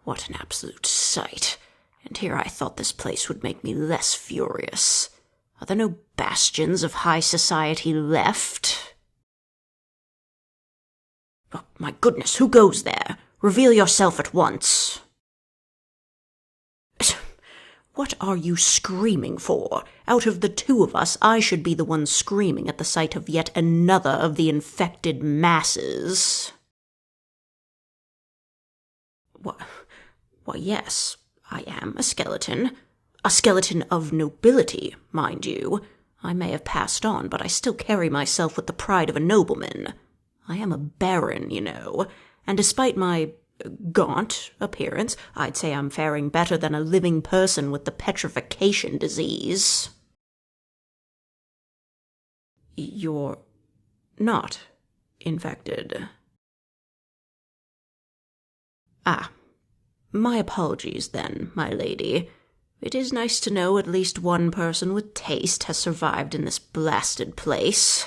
What an absolute sight. And here I thought this place would make me less furious. Are there no bastions of high society left? Oh, my goodness, who goes there? Reveal yourself at once. What are you screaming for? Out of the two of us, I should be the one screaming at the sight of yet another of the infected masses. Why, yes, I am a skeleton. A skeleton of nobility, mind you. I may have passed on, but I still carry myself with the pride of a nobleman. I am a baron, you know, and despite my gaunt appearance, I'd say I'm faring better than a living person with the petrification disease. You're not infected. Ah, my apologies then, my lady. It is nice to know at least one person with taste has survived in this blasted place.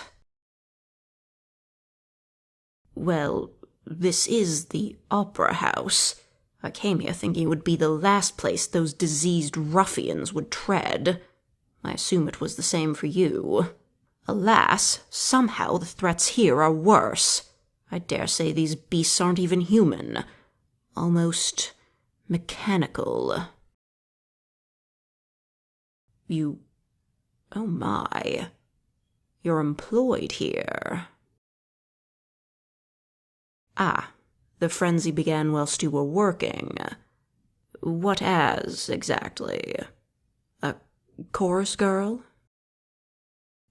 Well, this is the Opera House. I came here thinking it would be the last place those diseased ruffians would tread. I assume it was the same for you. Alas, somehow the threats here are worse. I dare say these beasts aren't even human. Almost mechanical. Oh my. You're employed here. Ah, the frenzy began whilst you were working. What as, exactly? A chorus girl?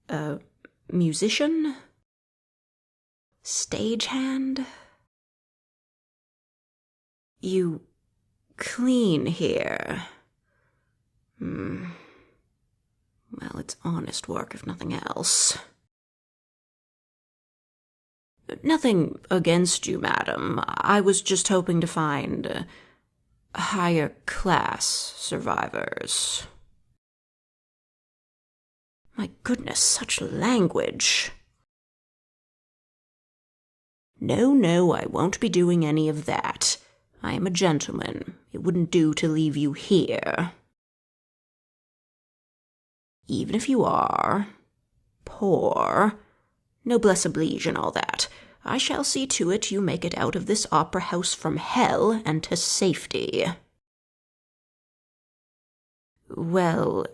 A musician? Stagehand? You clean here. Well, it's honest work, if nothing else. Nothing against you, madam. I was just hoping to find higher class survivors. My goodness, such language. No, I won't be doing any of that. I am a gentleman. It wouldn't do to leave you here. Even if you are poor, noblesse oblige and all that, I shall see to it you make it out of this opera house from hell and to safety. Well,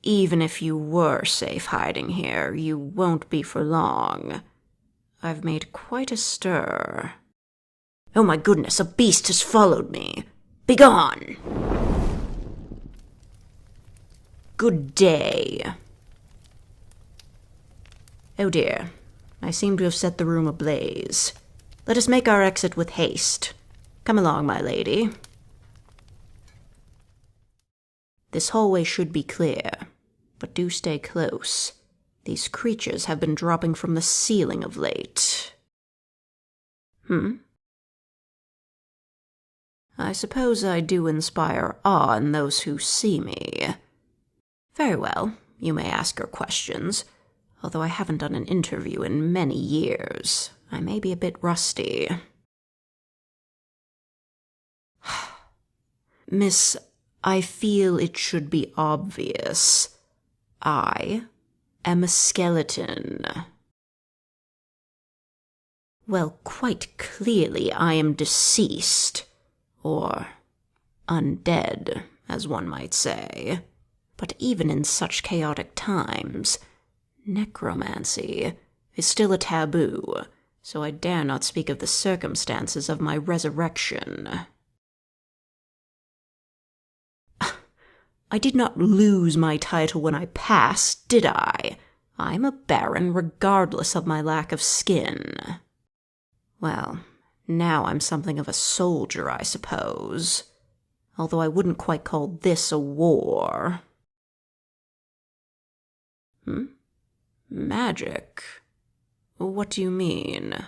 even if you were safe hiding here, you won't be for long. I've made quite a stir. Oh my goodness, a beast has followed me. Begone! Good day. Oh dear, I seem to have set the room ablaze. Let us make our exit with haste. Come along, my lady. This hallway should be clear, but do stay close. These creatures have been dropping from the ceiling of late. I suppose I do inspire awe in those who see me. Very well, you may ask your questions. Although I haven't done an interview in many years, I may be a bit rusty. Miss, I feel it should be obvious. I am a skeleton. Well, quite clearly I am deceased, or undead, as one might say. But even in such chaotic times, necromancy is still a taboo, so I dare not speak of the circumstances of my resurrection. I did not lose my title when I passed, did I? I'm a baron regardless of my lack of skin. Well, now I'm something of a soldier, I suppose. Although I wouldn't quite call this a war. Magic? What do you mean?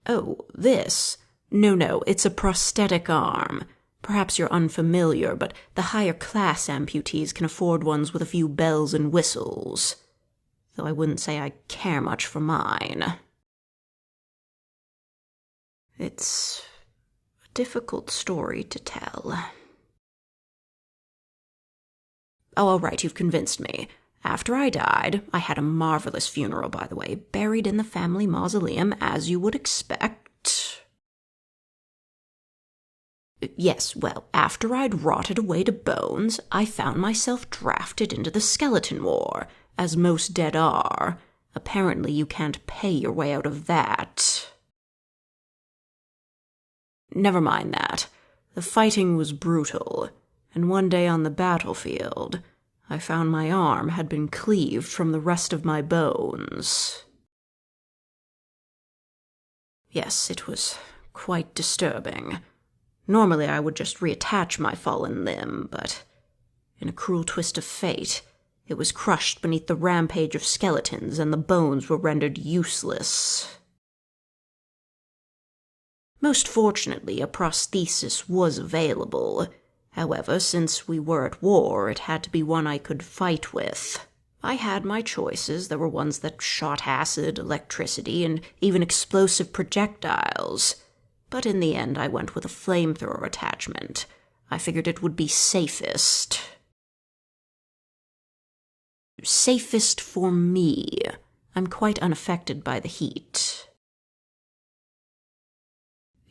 Oh, this? No, it's a prosthetic arm. Perhaps you're unfamiliar, but the higher class amputees can afford ones with a few bells and whistles. Though I wouldn't say I care much for mine. It's difficult story to tell. Oh, all right, you've convinced me. After I died, I had a marvelous funeral, by the way, buried in the family mausoleum, as you would expect. Yes, well, after I'd rotted away to bones, I found myself drafted into the skeleton war, as most dead are. Apparently you can't pay your way out of that. Never mind that. The fighting was brutal, and one day on the battlefield, I found my arm had been cleaved from the rest of my bones. Yes, it was quite disturbing. Normally I would just reattach my fallen limb, but in a cruel twist of fate, it was crushed beneath the rampage of skeletons and the bones were rendered useless. Most fortunately, a prosthesis was available. However, since we were at war, it had to be one I could fight with. I had my choices. There were ones that shot acid, electricity, and even explosive projectiles. But in the end, I went with a flamethrower attachment. I figured it would be safest. Safest for me. I'm quite unaffected by the heat.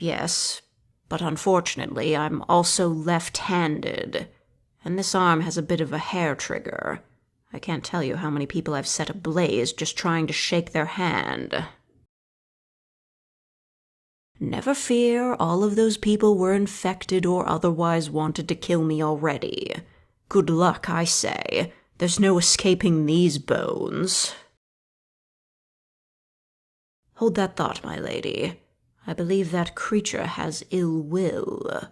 Yes, but unfortunately, I'm also left-handed, and this arm has a bit of a hair trigger. I can't tell you how many people I've set ablaze just trying to shake their hand. Never fear, all of those people were infected or otherwise wanted to kill me already. Good luck, I say. There's no escaping these bones. Hold that thought, my lady. I believe that creature has ill will.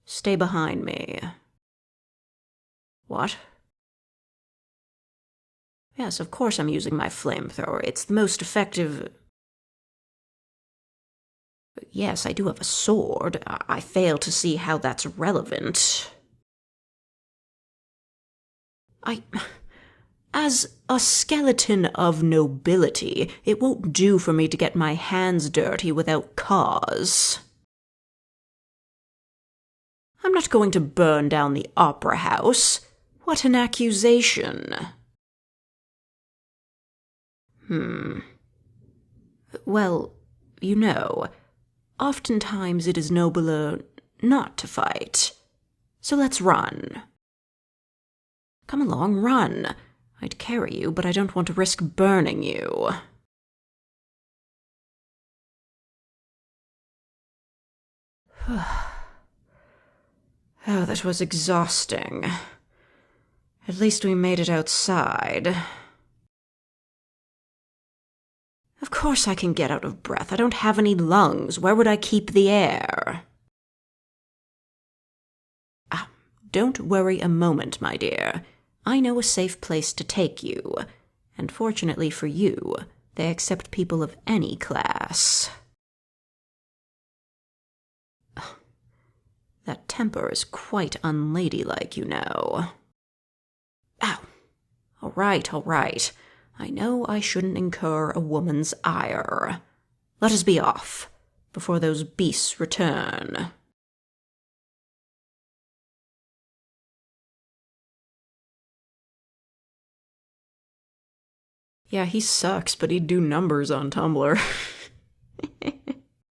Stay behind me. What? Yes, of course I'm using my flamethrower. It's the most effective... Yes, I do have a sword. I fail to see how that's relevant. As a skeleton of nobility, it won't do for me to get my hands dirty without cause. I'm not going to burn down the opera house. What an accusation. Well, you know, oftentimes it is nobler not to fight. So let's run. Come along, run. I'd carry you, but I don't want to risk burning you. Oh, that was exhausting. At least we made it outside. Of course I can get out of breath. I don't have any lungs. Where would I keep the air? Don't worry a moment, my dear. I know a safe place to take you, and fortunately for you, they accept people of any class. That temper is quite unladylike, you know. Ow! All right. I know I shouldn't incur a woman's ire. Let us be off, before those beasts return. Yeah, he sucks, but he'd do numbers on Tumblr.